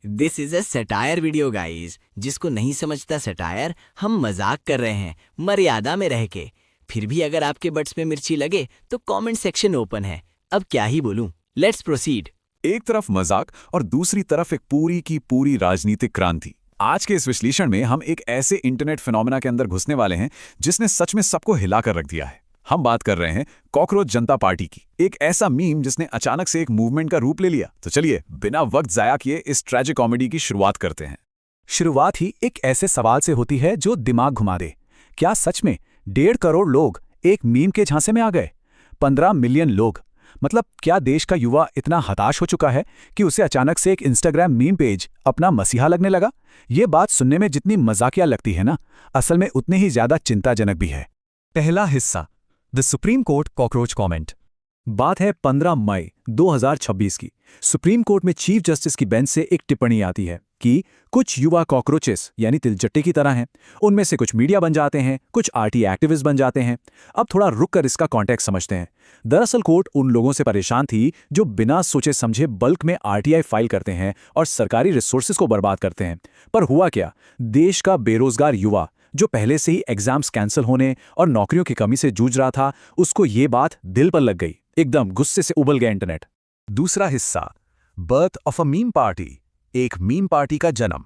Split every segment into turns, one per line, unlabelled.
This is a satire video guys. जिसको नहीं समझता सटायर, हम मजाक कर रहे हैं मर्यादा में रह के। फिर भी अगर आपके बट्स में मिर्ची लगे तो कमेंट सेक्शन ओपन है। अब क्या ही बोलूं, लेट्स प्रोसीड।
एक तरफ मजाक और दूसरी तरफ एक पूरी की पूरी राजनीतिक क्रांति। आज के इस विश्लेषण में हम एक ऐसे इंटरनेट फिनोमेना के अंदर घुसने वाले हैं जिसने सच में सबको हिलाकर रख दिया है। हम बात कर रहे हैं कॉकरोच जनता पार्टी की। एक ऐसा मीम जिसने अचानक से एक मूवमेंट का रूप ले लिया। तो चलिए बिना वक्त जाया किए इस ट्रैजिक कॉमेडी की शुरुआत करते हैं।
शुरुआत ही एक ऐसे सवाल से होती है जो दिमाग घुमा दे। क्या सच में 1.5 करोड़ लोग एक मीम के झांसे में आ गए? 15 मिलियन लोग। मतलब क्या देश का युवा इतना हताश हो चुका है कि उसे अचानक से एक इंस्टाग्राम मीम पेज अपना मसीहा लगने लगा? ये बात सुनने में जितनी मजाकिया लगती है ना, असल में उतनी ही ज्यादा चिंताजनक भी है।
पहला हिस्सा, the supreme court cockroach comment.
बात है 15 मई 2026 की। सुप्रीम कोर्ट में चीफ जस्टिस की बेंच से एक टिप्पणी आती है कि कुछ युवा कॉकरोचेस यानी तिलचट्टे की तरह हैं। उनमें से कुछ मीडिया बन जाते हैं, कुछ आरटी एक्टिविस्ट बन जाते हैं। अब थोड़ा रुक कर इसका कॉन्टेक्स्ट समझते हैं। दरअसल कोर्ट उन लोगों से परेशान थी जो बिना सोचे समझे बल्क में आरटीआई फाइल करते हैं और सरकारी रिसोर्सेज को बर्बाद करते हैं। पर हुआ क्या? देश का बेरोजगार युवा जो पहले से ही एग्जाम्स कैंसिल होने और नौकरियों की कमी से जूझ रहा था, उसको ये बात दिल पर लग गई। एकदम गुस्से से उबल गया इंटरनेट।
दूसरा हिस्सा, birth of a meme party, एक मीम पार्टी का जन्म।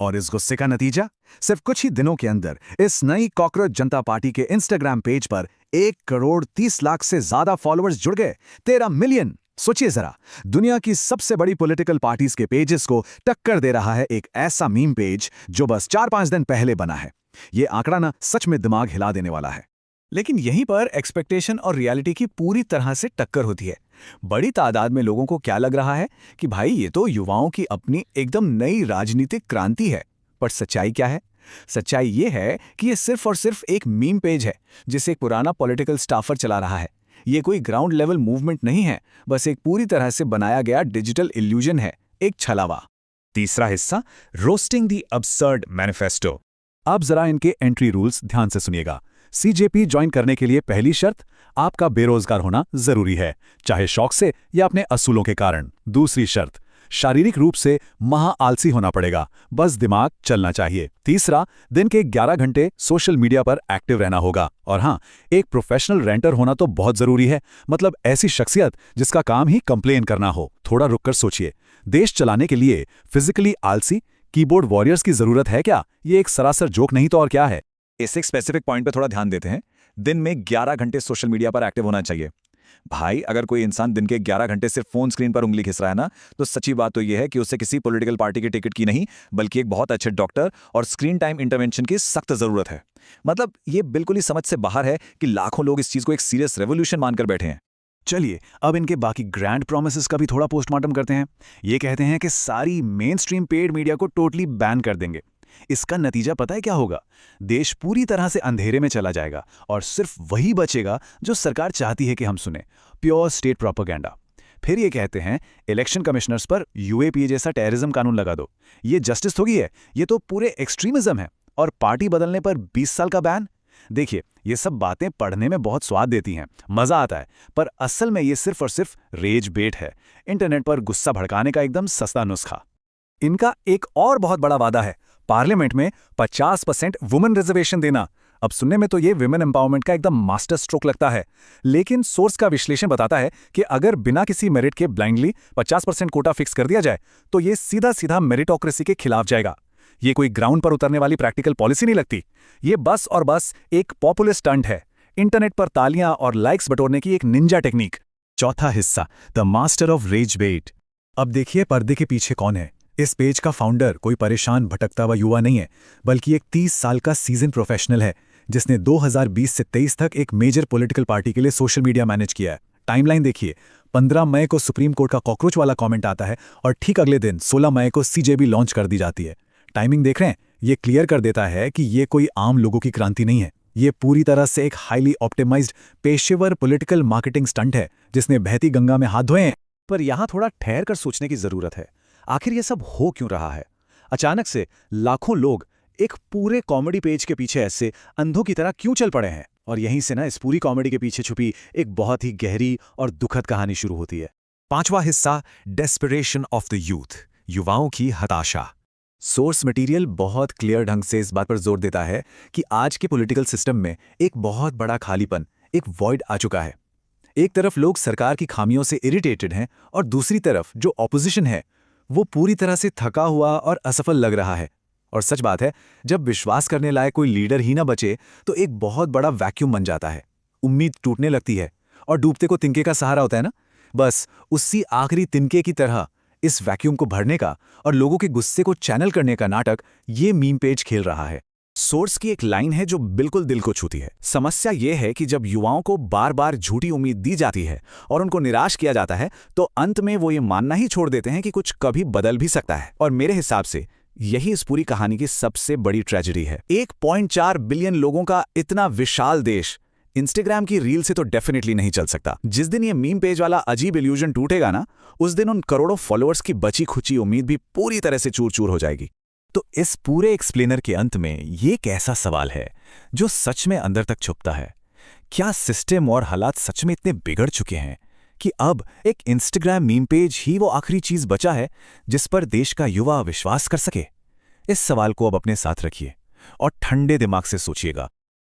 और इस गुस्से का नतीजा, सिर्फ कुछ ही दिनों के अंदर इस नई कॉकरोच जनता पार्टी के इंस्टाग्राम पेज पर 1 करोड़ 30 लाख से ज्यादा फॉलोअर्स जुड़ गए। 13 मिलियन। सोचिए जरा, दुनिया की सबसे बड़ी पॉलिटिकल पार्टीज के पेजेस को टक्कर दे रहा है एक ऐसा मीम पेज जो बस 4-5 दिन पहले बना है। ये आंकड़ा ना सच में दिमाग हिला देने वाला है।
लेकिन यहीं पर एक्सपेक्टेशन और रियलिटी की पूरी तरह से टक्कर होती है। बड़ी तादाद में लोगों को क्या लग रहा है कि भाई ये तो युवाओं की अपनी एकदम नई राजनीतिक क्रांति है। पर सच्चाई क्या है? सच्चाई ये है कि ये सिर्फ और सिर्फ एक मीम पेज है जिसे एक पुराना पॉलिटिकल स्टाफर चला रहा है। ये कोई ग्राउंड लेवल मूवमेंट नहीं है, बस एक पूरी तरह से बनाया गया डिजिटल इल्यूजन है, एक छलावा।
तीसरा हिस्सा, रोस्टिंग द अब्सर्ड मैनिफेस्टो।
अब जरा इनके एंट्री रूल्स ध्यान से सुनिएगा। सीजेपी ज्वाइन करने के लिए पहली शर्त, आपका बेरोजगार होना जरूरी है, चाहे शौक से या अपने असूलों के कारण। दूसरी शर्त, शारीरिक रूप से महा आलसी होना पड़ेगा, बस दिमाग चलना चाहिए। तीसरा, दिन के 11 घंटे सोशल मीडिया पर एक्टिव रहना होगा। और हाँ, एक प्रोफेशनल रेंटर होना तो बहुत जरूरी है। मतलब ऐसी शख्सियत जिसका काम ही कंप्लेन करना हो। थोड़ा रुककर सोचिए, देश चलाने के लिए फिजिकली आलसी कीबोर्ड वॉरियर्स की जरूरत है क्या? ये एक सरासर जोक नहीं तो और क्या है।
इस एक स्पेसिफिक पॉइंट पे थोड़ा ध्यान देते हैं। दिन में 11 घंटे सोशल मीडिया पर एक्टिव होना चाहिए। भाई, अगर कोई इंसान दिन के 11 घंटे सिर्फ फोन स्क्रीन पर उंगली घिस रहा है ना, तो सच्ची बात तो यह है कि उसे किसी पॉलिटिकल पार्टी की टिकट की नहीं, बल्कि एक बहुत अच्छे डॉक्टर और स्क्रीन टाइम इंटरवेंशन की सख्त जरूरत है। मतलब ये बिल्कुल ही समझ से बाहर है कि लाखों लोग इस चीज को एक सीरियस रेवोल्यूशन मानकर बैठे हैं।
चलिए अब इनके बाकी ग्रैंड प्रोमिसेस का भी थोड़ा पोस्टमार्टम करते हैं। ये कहते हैं कि सारी मेन स्ट्रीम पेड मीडिया को टोटली बैन कर देंगे। इसका नतीजा पता है क्या होगा? देश पूरी तरह से अंधेरे में चला जाएगा और सिर्फ वही बचेगा जो सरकार चाहती है कि हम सुने, प्योर स्टेट प्रोपेगेंडा। फिर ये कहते हैं इलेक्शन कमिश्नर्स पर यूएपीए जैसा टेररिज्म कानून लगा दो। ये जस्टिस थोड़ी है, ये तो पूरे एक्सट्रीमिज्म है। और पार्टी बदलने पर 20 साल का बैन। देखिए, ये सब बातें पढ़ने में बहुत स्वाद देती हैं, मजा आता है, पर असल में ये सिर्फ और सिर्फ रेज बेट है, इंटरनेट पर गुस्सा भड़काने का एकदम सस्ता नुस्खा। इनका एक और बहुत बड़ा वादा है, पार्लियामेंट में 50% वुमेन रिजर्वेशन देना। अब सुनने में तो ये विमेन एम्पावरमेंट का एकदम मास्टर स्ट्रोक लगता है, लेकिन सोर्स का विश्लेषण बताता है कि अगर बिना किसी मेरिट के ब्लाइंडली 50% कोटा फिक्स कर दिया जाए तो ये सीधा सीधा मेरिटोक्रेसी के खिलाफ जाएगा। ये कोई ग्राउंड पर उतरने वाली प्रैक्टिकल पॉलिसी नहीं लगती। ये बस और बस एक पॉपुलर स्टंट है, इंटरनेट पर तालियां और लाइक्स बटोरने की एक निंजा टेक्निक।
चौथा हिस्सा, द मास्टर ऑफ रेज बेट।
अब देखिए पर्दे के पीछे कौन है। इस पेज का फाउंडर कोई परेशान भटकता हुआ युवा नहीं है, बल्कि एक 30 साल का सीजन प्रोफेशनल है जिसने 2020 से 23 तक एक मेजर पॉलिटिकल पार्टी के लिए सोशल मीडिया मैनेज किया है। टाइमलाइन देखिए, 15 मई को सुप्रीम कोर्ट का कॉकरोच वाला कमेंट आता है और ठीक अगले दिन 16 मई को सीजेबी लॉन्च कर दी जाती है। टाइमिंग देख रहे हैं? ये क्लियर कर देता है कि ये कोई आम लोगों की क्रांति नहीं है। ये पूरी तरह से एक हाईली ऑप्टिमाइज्ड पेशेवर पॉलिटिकल मार्केटिंग स्टंट है जिसने बहती गंगा में हाथ धोए हैं।
पर यहां थोड़ा ठहर कर सोचने की जरूरत है। आखिर ये सब हो क्यों रहा है? अचानक से लाखों लोग एक पूरे कॉमेडी पेज के पीछे ऐसे अंधों की तरह क्यों चल पड़े हैं? और यहीं से ना इस पूरी कॉमेडी के पीछे छुपी एक बहुत ही गहरी और दुखद कहानी शुरू होती है।
पांचवा हिस्सा, डेस्परेशन ऑफ द यूथ,
युवाओं की हताशा। सोर्स मटेरियल बहुत क्लियर ढंग से इस बात पर जोर देता है कि आज के पॉलिटिकल सिस्टम में एक बहुत बड़ा खालीपन, एक वॉइड आ चुका है। एक तरफ लोग सरकार की खामियों से इरिटेटेड हैं और दूसरी तरफ जो ऑपोजिशन है वो पूरी तरह से थका हुआ और असफल लग रहा है। और सच बात है, जब विश्वास करने लायक कोई लीडर ही ना बचे तो एक बहुत बड़ा वैक्यूम बन जाता है। उम्मीद टूटने लगती है और डूबते को तिनके का सहारा होता है ना। बस उसी आखिरी तिनके की तरह इस वैक्यूम को भरने का और लोगों के गुस्से को चैनल करने का नाटक ये मीम पेज खेल रहा है।
सोर्स की एक लाइन है जो बिल्कुल दिल को छूती है। समस्या यह है कि जब युवाओं को बार बार झूठी उम्मीद दी जाती है और उनको निराश किया जाता है तो अंत में वो ये मानना ही छोड़ देते हैं कि कुछ कभी बदल भी सकता है। और मेरे हिसाब से यही इस पूरी कहानी की सबसे बड़ी ट्रेजेडी है। 1.4 बिलियन लोगों का इतना विशाल देश इंस्टाग्राम की रील से तो डेफिनेटली नहीं चल सकता। जिस दिन ये मीम पेज वाला अजीब इल्यूजन टूटेगा ना, उस दिन उन करोड़ों फॉलोअर्स की बची खुची उम्मीद भी पूरी तरह से चूर चूर हो जाएगी।
तो इस पूरे एक्सप्लेनर के अंत में ये एक ऐसा सवाल है जो सच में अंदर तक छुपता है। क्या सिस्टम और हालात सच में इतने बिगड़ चुके हैं कि अब एक इंस्टाग्राम मीम पेज ही वो आखिरी चीज बचा है जिस पर देश का युवा विश्वास कर सके? इस सवाल को अब अपने साथ रखिए और ठंडे दिमाग से सोचिएगा।